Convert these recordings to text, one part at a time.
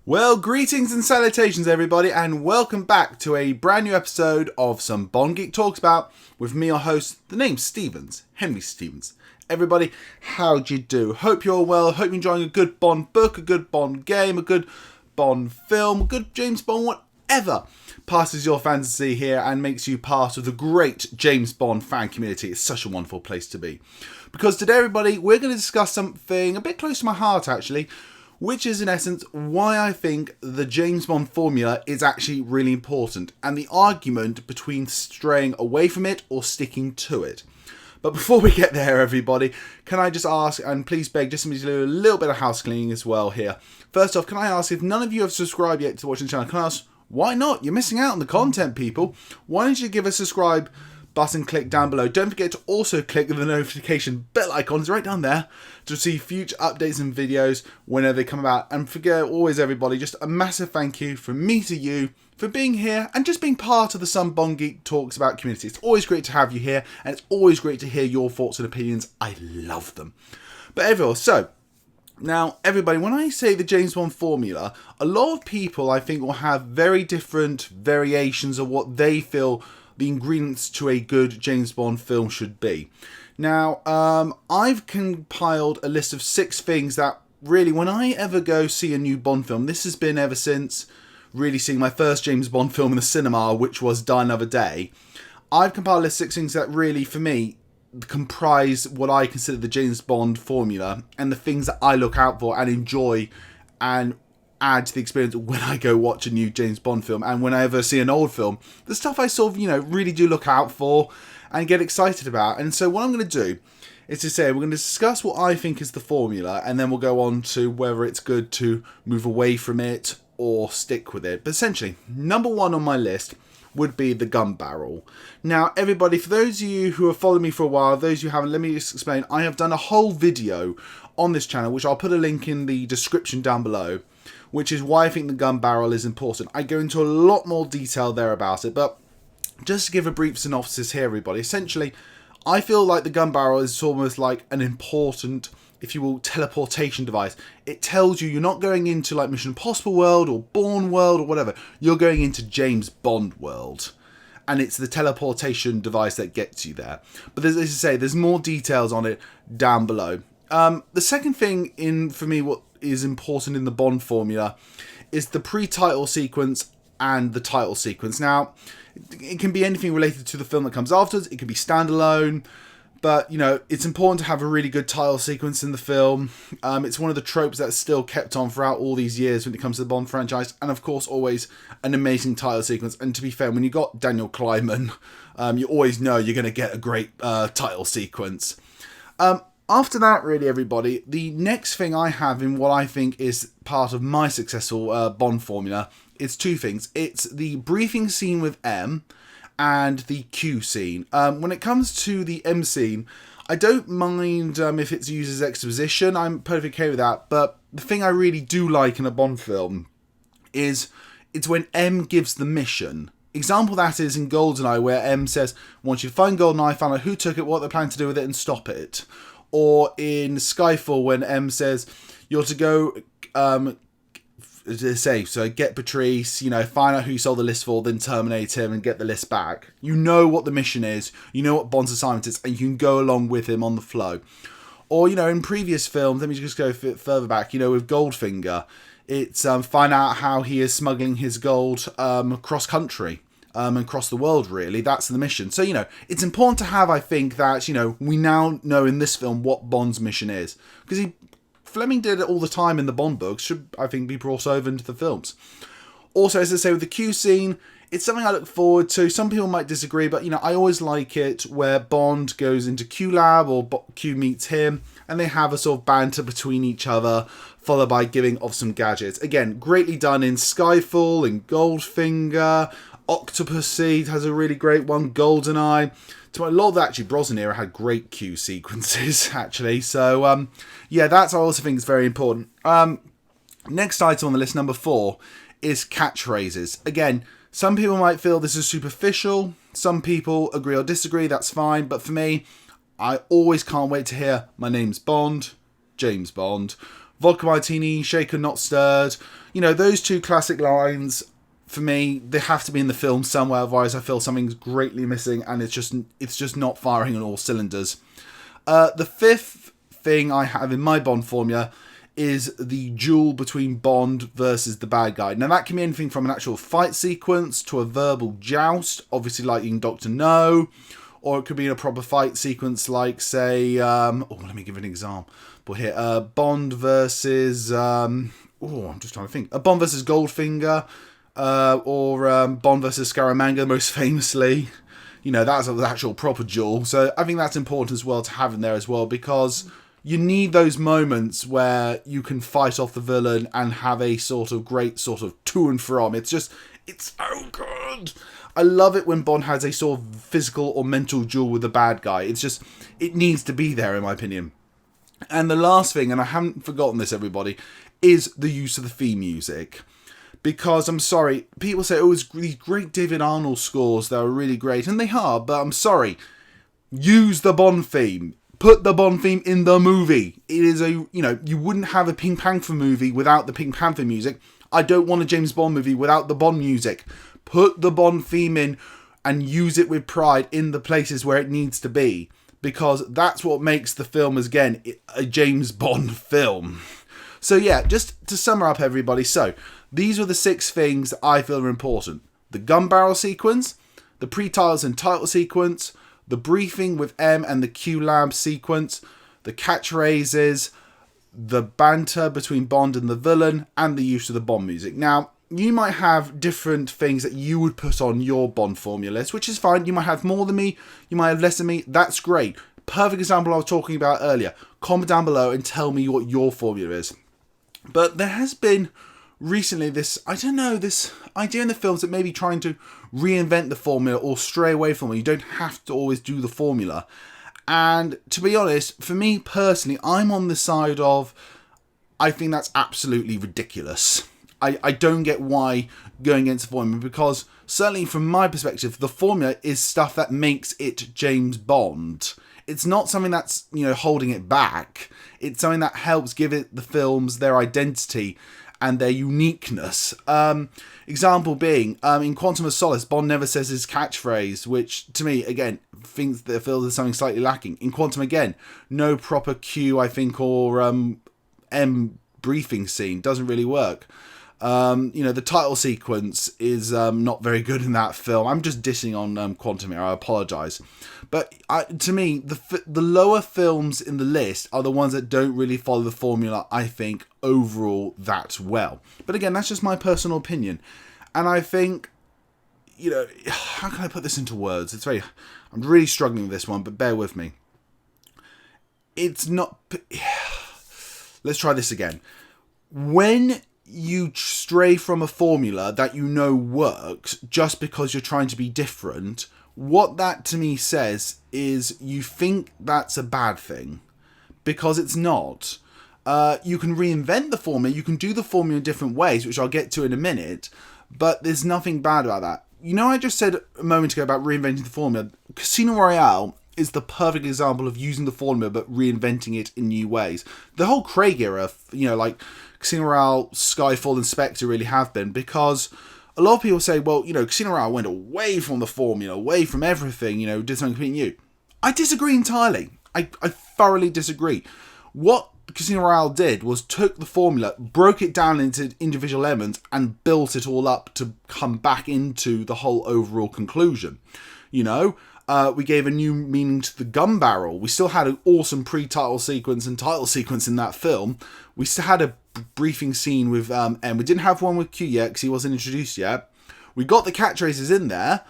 Well, greetings and salutations, everybody, and welcome back to a brand new episode of Some Bond Geek Talks About with me, your host. The name's Stevens, Henry Stevens. Everybody, how'd you do? Hope you're all well. Hope you're enjoying a good Bond book, a good Bond game, a good Bond film, a good James Bond, whatever passes your fantasy here and makes you part of the great James Bond fan community. It's such a wonderful place to be. Because today, everybody, we're going to discuss something a bit close to my heart, actually, which is in essence why I think the James Bond formula is actually really important and the argument between straying away from it or sticking to it. But before we get there, everybody, can I just ask, and please beg, just to do a little bit of house cleaning as well here. First off, can I ask, if none of you have subscribed yet to watching the channel, can I ask, why not? You're missing out on the content, people. Why don't you give a subscribe button click down below. Don't forget to also click the notification bell icons right down there to receive future updates and videos whenever they come about. And forget always, everybody, just a massive thank you from me to you for being here and just being part of the Some Bond Geek Talks About community. It's always great to have you here, and it's always great to hear your thoughts and opinions. I love them. But everyone, so now, everybody, when I say the James Bond formula, a lot of people, I think, will have very different variations of what they feel the ingredients to a good James Bond film should be. Now, I've compiled a list of 6 things that really, when I ever go see a new Bond film, this has been ever since really seeing my first James Bond film in the cinema, which was Die Another Day. I've compiled a list of 6 things that really, for me, comprise what I consider the James Bond formula and the things that I look out for and enjoy and add to the experience when I go watch a new James Bond film and when I ever see an old film. The stuff I sort of, really do look out for and get excited about. And so what I'm going to do is to say we're going to discuss what I think is the formula, and then we'll go on to whether it's good to move away from it or stick with it. But essentially, number 1 on my list would be the Gunbarrel. Now, everybody, for those of you who have followed me for a while, those who haven't, let me just explain. I have done a whole video on this channel, which I'll put a link in the description down below, which is why I think the Gunbarrel is important. I go into a lot more detail there about it, but just to give a brief synopsis here, everybody. Essentially, I feel like the Gunbarrel is almost like an important, if you will, teleportation device. It tells you you're not going into like Mission Impossible world or Bourne world or whatever. You're going into James Bond world. And it's the teleportation device that gets you there. But as I say, there's more details on it down below. The second thing for me, what is important in the Bond formula is the pre-title sequence and the title sequence. Now, it can be anything related to the film that comes afterwards. It can be standalone, but it's important to have a really good title sequence in the film. It's one of the tropes that's still kept on throughout all these years when it comes to the Bond franchise, and of course always an amazing title sequence. And to be fair, when you got Daniel Kleinman, you always know you're going to get a great title sequence. After that, really, everybody, the next thing I have in what I think is part of my successful Bond formula is 2 things. It's the briefing scene with M and the Q scene. When it comes to the M scene, I don't mind if it's used as exposition. I'm perfectly okay with that. But the thing I really do like in a Bond film is it's when M gives the mission. Example of that is in GoldenEye, where M says, I want you to find GoldenEye, find out who took it, what they're planning to do with it, and stop it. Or in Skyfall, when M says, you're to go, get Patrice, find out who you sold the list for, then terminate him and get the list back. You know what the mission is, you know what Bond's assignment is, and you can go along with him on the flow. Or, in previous films, let me just go a bit further back, with Goldfinger, it's find out how he is smuggling his gold across country. And across the world, really. That's the mission. So, it's important to have, I think, that, we now know in this film what Bond's mission is. Because Fleming did it all the time in the Bond books, should, I think, be brought over into the films. Also, as I say, with the Q scene, it's something I look forward to. Some people might disagree, but, I always like it where Bond goes into Q Lab or Q meets him, and they have a sort of banter between each other, followed by giving off some gadgets. Again, greatly done in Skyfall, in Goldfinger. Octopussy has a really great one. GoldenEye. A lot of the actually Brosnan era had great Q sequences actually. So that's I also think is very important. Next item on the list, number 4, is catchphrases. Again, some people might feel this is superficial. Some people agree or disagree. That's fine. But for me, I always can't wait to hear my name's Bond, James Bond, vodka martini, shaken not stirred. You know, those two classic lines, for me, they have to be in the film somewhere, otherwise I feel something's greatly missing and it's just not firing on all cylinders. The fifth thing I have in my Bond formula is the duel between Bond versus the bad guy. Now that can be anything from an actual fight sequence to a verbal joust, obviously like in Dr. No, or it could be in a proper fight sequence like, say, let me give an example here. Bond versus, I'm just trying to think. Bond versus Goldfinger, or Bond versus Scaramanga, most famously. You know, that's an actual proper duel. So I think that's important as well to have in there as well, because you need those moments where you can fight off the villain and have a sort of great sort of to and from. It's so good. I love it when Bond has a sort of physical or mental duel with the bad guy. It needs to be there, in my opinion. And the last thing, and I haven't forgotten this, everybody, is the use of the theme music. Because, I'm sorry, people say, it's these great David Arnold scores that are really great, and they are, but I'm sorry, use the Bond theme. Put the Bond theme in the movie. It is you wouldn't have a Pink Panther movie without the Pink Panther music. I don't want a James Bond movie without the Bond music. Put the Bond theme in and use it with pride in the places where it needs to be. Because that's what makes the film, again, a James Bond film. So yeah, just to sum up everybody. So, these are the 6 things that I feel are important. The Gunbarrel sequence, the pre-titles and title sequence, the briefing with M and the Q Lab sequence, the catchphrases, the banter between Bond and the villain, and the use of the Bond music. Now, you might have different things that you would put on your Bond formula list, which is fine. You might have more than me, you might have less than me. That's great. Perfect example I was talking about earlier. Comment down below and tell me what your formula is. But there has been recently this idea in the films that maybe trying to reinvent the formula or stray away from it. You don't have to always do the formula. And to be honest, for me personally, I'm on the side of, I think that's absolutely ridiculous. I don't get why going against the formula, because certainly from my perspective, the formula is stuff that makes it James Bond. It's not something that's, holding it back. It's something that helps give it the films their identity and their uniqueness. Example being, in Quantum of Solace, Bond never says his catchphrase, which to me, again, thinks that feels there's something slightly lacking. In Quantum, again, no proper Q, I think, or M briefing scene. Doesn't really work. The title sequence is not very good in that film. I'm just dissing on Quantum here, I apologise. But to me, the lower films in the list are the ones that don't really follow the formula, I think, overall that well. But again, that's just my personal opinion. And I think, how can I put this into words? I'm really struggling with this one, but bear with me. It's not... Let's try this again. When you stray from a formula that works just because you're trying to be different, what that to me says is you think that's a bad thing, because it's not. You can reinvent the formula, you can do the formula in different ways, which I'll get to in a minute, but there's nothing bad about that. I just said a moment ago about reinventing the formula. Casino Royale is the perfect example of using the formula but reinventing it in new ways. The whole Craig era, like Casino Royale, Skyfall and Spectre really have been, because a lot of people say, well, Casino Royale went away from the formula, away from everything, did something completely new. I disagree entirely. I thoroughly disagree. What Casino Royale did was took the formula, broke it down into individual elements and built it all up to come back into the whole overall conclusion. We gave a new meaning to the Gunbarrel. We still had an awesome pre-title sequence and title sequence in that film. We still had a briefing scene with M. We didn't have one with Q yet because he wasn't introduced yet. We got the catchphrases in there.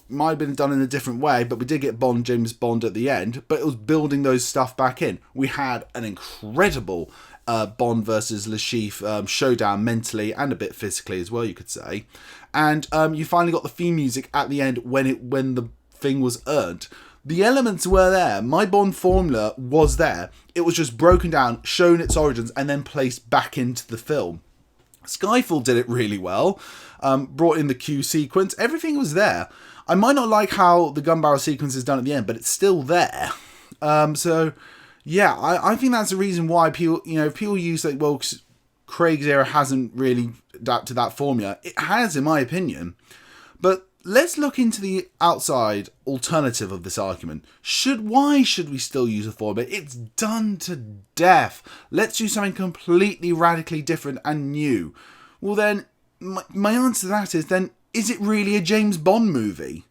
Might have been done in a different way, but we did get James Bond at the end. But it was building those stuff back in. We had an incredible Bond versus Le Chiffre showdown mentally and a bit physically as well, you could say. And you finally got the theme music at the end when the thing was earned. The elements were there. My Bond formula was there. It was just broken down, shown its origins, and then placed back into the film. Skyfall did it really well. Brought in the Q sequence. Everything was there. I might not like how the Gunbarrel sequence is done at the end, but it's still there. So, Yeah, I think that's the reason why people, if people use like, well, Craig's era hasn't really adapted that formula. It has, in my opinion. But let's look into the outside alternative of this argument. Why should we still use a formula? It's done to death. Let's do something completely radically different and new. Well then, my answer to that is then, is it really a James Bond movie?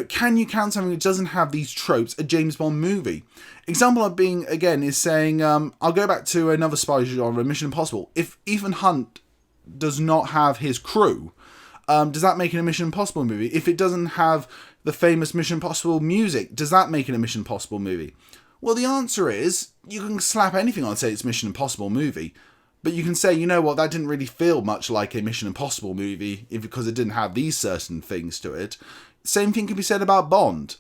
Can you count something that doesn't have these tropes a James Bond movie? Example of being, again, is saying, I'll go back to another spy genre, Mission Impossible. If Ethan Hunt does not have his crew, does that make it a Mission Impossible movie? If it doesn't have the famous Mission Impossible music, does that make it a Mission Impossible movie? Well, the answer is, you can slap anything on and say it's a Mission Impossible movie. But you can say, you know what, that didn't really feel much like a Mission Impossible movie because it didn't have these certain things to it. Same thing can be said about Bond.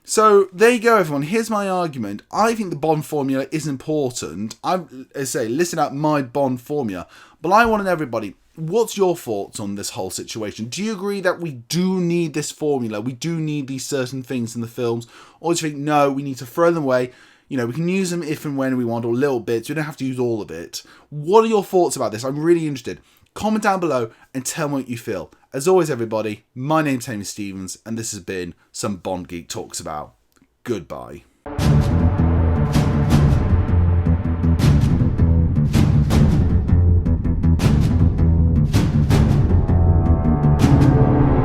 So there you go, everyone. Here's my argument. I think the Bond formula is important. Listen out my Bond formula. But I want everybody, what's your thoughts on this whole situation? Do you agree that we do need this formula? We do need these certain things in the films? Or do you think, no, we need to throw them away? We can use them if and when we want, or little bits. We don't have to use all of it. What are your thoughts about this? I'm really interested. Comment down below and tell me what you feel. As always, everybody, my name's Henry Stevens, and this has been Some Bond Geek Talks About. Goodbye.